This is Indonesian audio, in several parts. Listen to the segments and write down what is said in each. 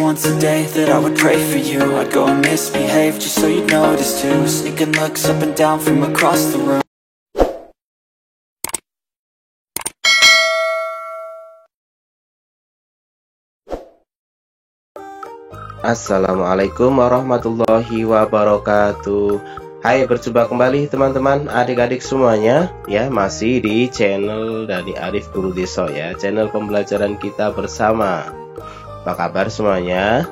once a day that I would pray for you. I'd go and misbehave just so you'd notice too. Sneaking looks up and down from across the room. Assalamualaikum warahmatullahi wabarakatuh. Hai, berjumpa kembali teman-teman, adik-adik semuanya ya, masih di channel dari Arif Guru Deso ya, channel pembelajaran kita bersama. Apa kabar semuanya?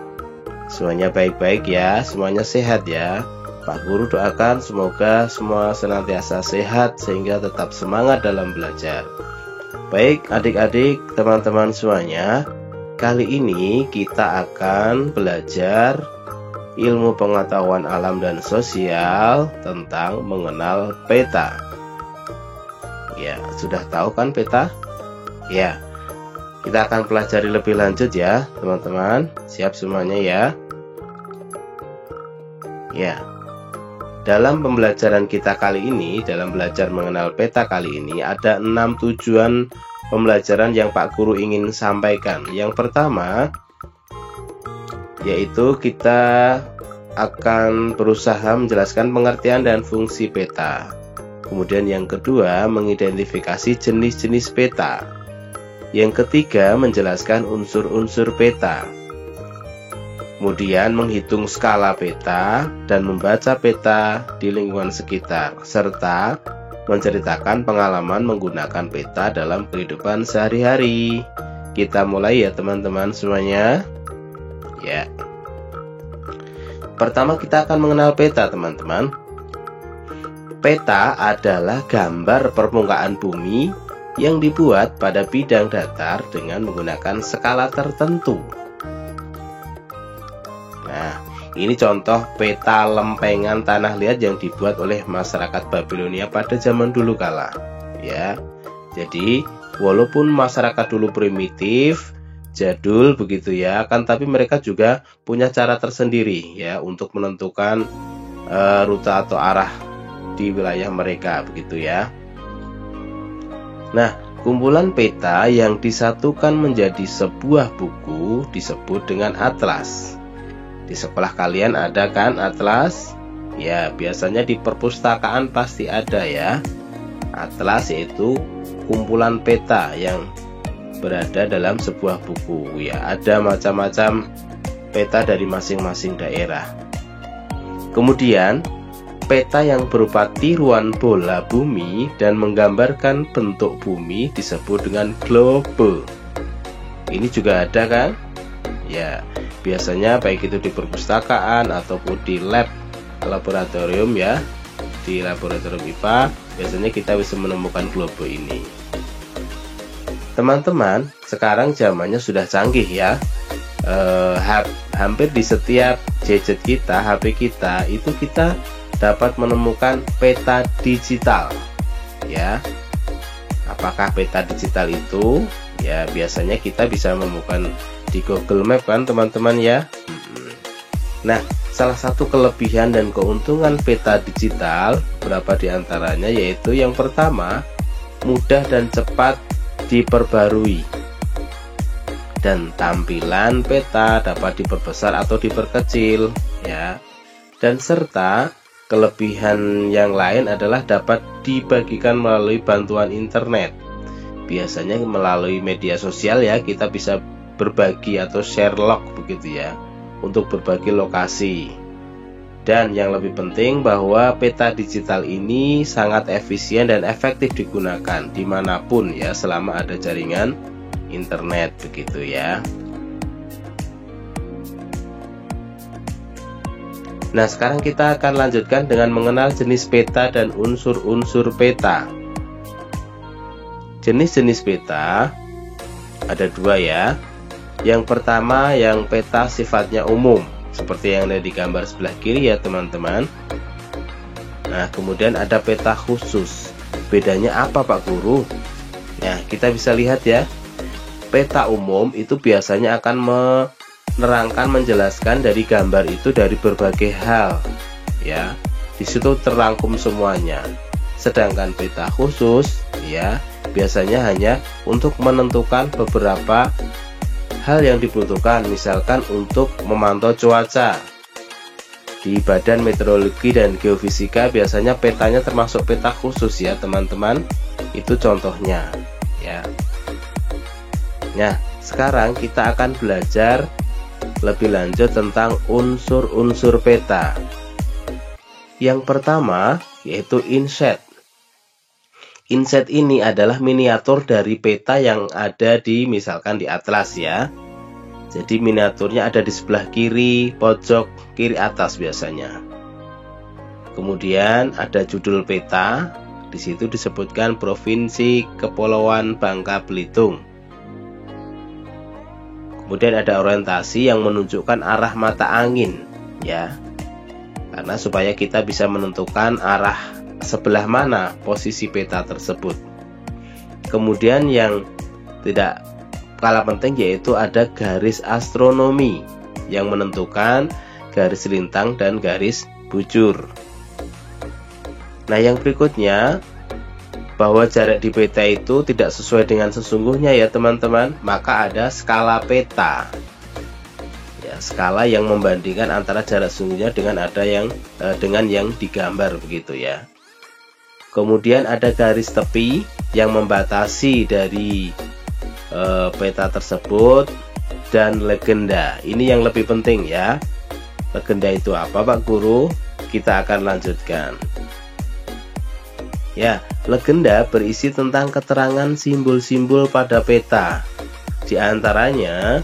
Semuanya baik-baik ya, semuanya sehat ya. Pak Guru doakan semoga semua senantiasa sehat sehingga tetap semangat dalam belajar. Baik adik-adik, teman-teman semuanya, kali ini kita akan belajar ilmu pengetahuan alam dan sosial tentang mengenal peta. Ya, sudah tahu kan peta? Ya, kita akan pelajari lebih lanjut ya teman-teman. Siap semuanya ya? Ya, dalam pembelajaran kita kali ini, dalam belajar mengenal peta kali ini, ada 6 tujuan pembelajaran yang Pak Guru ingin sampaikan. Yang pertama, yaitu kita akan berusaha menjelaskan pengertian dan fungsi peta. Kemudian yang kedua, mengidentifikasi jenis-jenis peta. Yang ketiga, menjelaskan unsur-unsur peta. Kemudian menghitung skala peta dan membaca peta di lingkungan sekitar, serta menceritakan pengalaman menggunakan peta dalam kehidupan sehari-hari. Kita mulai ya teman-teman semuanya. Ya. Pertama kita akan mengenal peta teman-teman. Peta adalah gambar permukaan bumi yang dibuat pada bidang datar dengan menggunakan skala tertentu. Nah, ini contoh peta lempengan tanah liat yang dibuat oleh masyarakat Babilonia pada zaman dulu kala. Ya. Jadi, walaupun masyarakat dulu primitif, jadul begitu ya, kan tapi mereka juga punya cara tersendiri ya untuk menentukan rute atau arah di wilayah mereka begitu ya. Nah, kumpulan peta yang disatukan menjadi sebuah buku disebut dengan atlas. Di sekolah kalian ada kan atlas? Ya, biasanya di perpustakaan pasti ada ya. Atlas yaitu kumpulan peta yang berada dalam sebuah buku ya, ada macam-macam peta dari masing-masing daerah. Kemudian peta yang berupa tiruan bola bumi dan menggambarkan bentuk bumi disebut dengan globe. Ini juga ada kan? Ya, biasanya baik itu di perpustakaan ataupun di laboratorium ya. Di laboratorium IPA biasanya kita bisa menemukan globe ini. Teman-teman, sekarang zamannya sudah canggih ya. Hampir di setiap gadget kita, HP kita, itu kita dapat menemukan peta digital. Ya, apakah peta digital itu? Ya, biasanya kita bisa menemukan di Google Map kan teman-teman ya. Nah, salah satu kelebihan dan keuntungan peta digital berapa diantaranya, yaitu yang pertama, mudah dan cepat diperbarui, dan tampilan peta dapat diperbesar atau diperkecil ya, dan serta kelebihan yang lain adalah dapat dibagikan melalui bantuan internet. Biasanya melalui media sosial ya, kita bisa berbagi atau share log begitu ya, untuk berbagi lokasi. Dan yang lebih penting bahwa peta digital ini sangat efisien dan efektif digunakan dimanapun ya, selama ada jaringan internet begitu ya. Nah, sekarang kita akan lanjutkan dengan mengenal jenis peta dan unsur-unsur peta. Jenis-jenis peta ada dua ya. Yang pertama, yang peta sifatnya umum, seperti yang ada di gambar sebelah kiri ya teman-teman. Nah, kemudian ada peta khusus. Bedanya apa Pak Guru? Nah, kita bisa lihat ya. Peta umum itu biasanya akan menerangkan, menjelaskan dari gambar itu dari berbagai hal ya. Di situ terangkum semuanya. Sedangkan peta khusus ya, biasanya hanya untuk menentukan beberapa hal yang dibutuhkan, misalkan untuk memantau cuaca. Di Badan Meteorologi dan Geofisika biasanya petanya termasuk peta khusus ya teman-teman. Itu contohnya ya. Nah, sekarang kita akan belajar lebih lanjut tentang unsur-unsur peta. Yang pertama yaitu inset. Inset ini adalah miniatur dari peta yang ada di misalkan di atlas ya. Jadi miniaturnya ada di sebelah kiri pojok kiri atas biasanya. Kemudian ada judul peta. Di situ disebutkan Provinsi Kepulauan Bangka Belitung. Kemudian ada orientasi yang menunjukkan arah mata angin ya. Karena supaya kita bisa menentukan arah sebelah mana posisi peta tersebut. Kemudian yang tidak kalah penting yaitu ada garis astronomi yang menentukan garis lintang dan garis bujur. Nah, yang berikutnya bahwa jarak di peta itu tidak sesuai dengan sesungguhnya ya teman-teman, maka ada skala peta. Ya, skala yang membandingkan antara jarak sesungguhnya dengan yang digambar begitu ya. Kemudian ada garis tepi yang membatasi dari peta tersebut, dan legenda. Ini yang lebih penting ya. Legenda itu apa Pak Guru? Kita akan lanjutkan. Ya, legenda berisi tentang keterangan simbol-simbol pada peta. Di antaranya,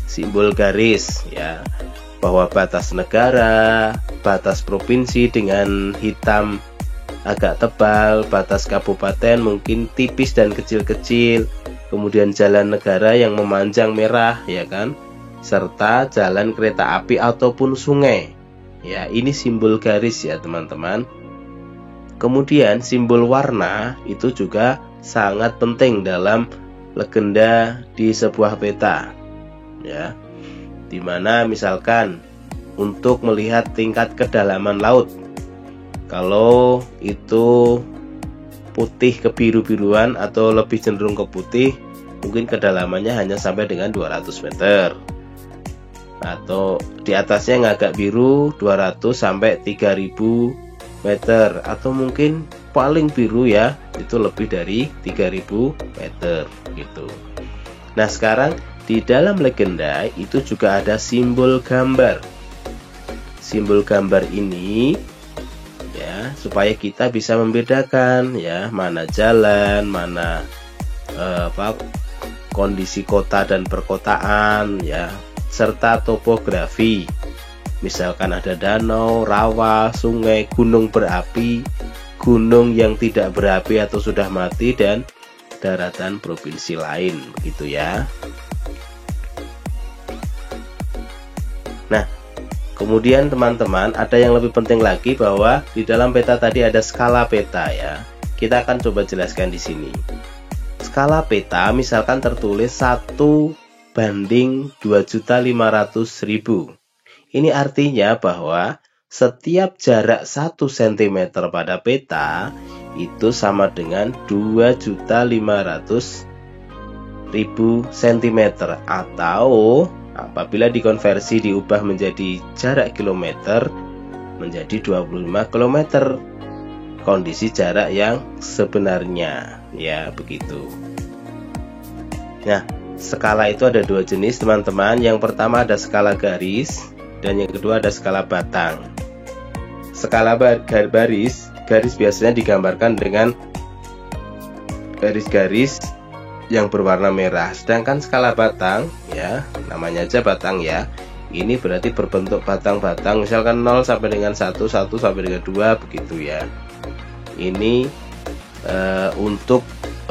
simbol garis ya, bahwa batas negara, batas provinsi dengan hitam agak tebal, batas kabupaten mungkin tipis dan kecil-kecil, kemudian jalan negara yang memanjang merah ya kan, serta jalan kereta api ataupun sungai ya. Ini simbol garis ya teman-teman. Kemudian simbol warna itu juga sangat penting dalam legenda di sebuah peta ya, dimana misalkan untuk melihat tingkat kedalaman laut, kalau itu putih ke biru-biruan atau lebih cenderung ke putih, mungkin kedalamannya hanya sampai dengan 200 meter. Atau di atasnya yang agak biru 200 sampai 3000 meter. Atau mungkin paling biru ya, itu lebih dari 3000 meter gitu. Nah, sekarang di dalam legenda itu juga ada simbol gambar. Simbol gambar ini ya, supaya kita bisa membedakan ya, mana jalan, mana kondisi kota dan perkotaan ya, serta topografi. Misalkan ada danau, rawa, sungai, gunung berapi, gunung yang tidak berapi atau sudah mati, dan daratan provinsi lain begitu ya. Nah, kemudian teman-teman, ada yang lebih penting lagi, bahwa di dalam peta tadi ada skala peta ya. Kita akan coba jelaskan di sini. Skala peta misalkan tertulis 1:2.500.000. Ini artinya bahwa setiap jarak 1 cm pada peta itu sama dengan 2.500.000 cm, atau apabila dikonversi diubah menjadi jarak kilometer menjadi 25 km. Kondisi jarak yang sebenarnya ya begitu. Nah, skala itu ada dua jenis teman-teman. Yang pertama ada skala garis, dan yang kedua ada skala batang. Skala garis biasanya digambarkan dengan garis-garis yang berwarna merah. Sedangkan skala batang ya, namanya aja batang ya, ini berarti berbentuk batang-batang, misalkan 0 sampai dengan 1, 1 sampai dengan 2 begitu ya. Ini untuk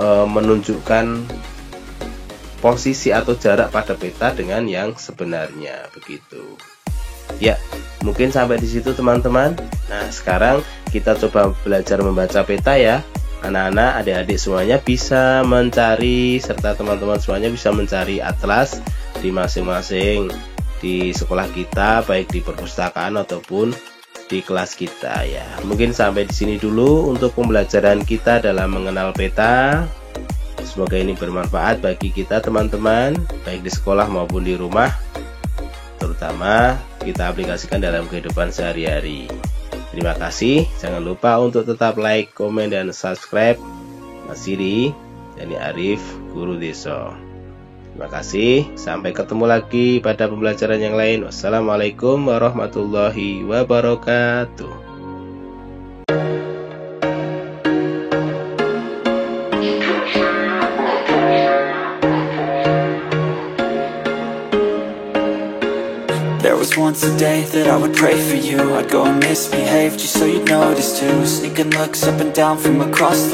menunjukkan posisi atau jarak pada peta dengan yang sebenarnya begitu. Ya, mungkin sampai di situ teman-teman. Nah, sekarang kita coba belajar membaca peta ya. Anak-anak, adik-adik semuanya bisa mencari, serta teman-teman semuanya bisa mencari atlas di masing-masing di sekolah kita, baik di perpustakaan ataupun di kelas kita ya. Mungkin sampai di sini dulu untuk pembelajaran kita dalam mengenal peta. Semoga ini bermanfaat bagi kita teman-teman, baik di sekolah maupun di rumah, terutama kita aplikasikan dalam kehidupan sehari-hari. Terima kasih, jangan lupa untuk tetap like, komen, dan subscribe. Mas Siri, Yani Arif, Guru Desa. Terima kasih, sampai ketemu lagi pada pembelajaran yang lain. Wassalamualaikum warahmatullahi wabarakatuh. There was once a day that I would pray for you. I'd go and misbehave just so you'd notice too. Sneaking looks up and down from across the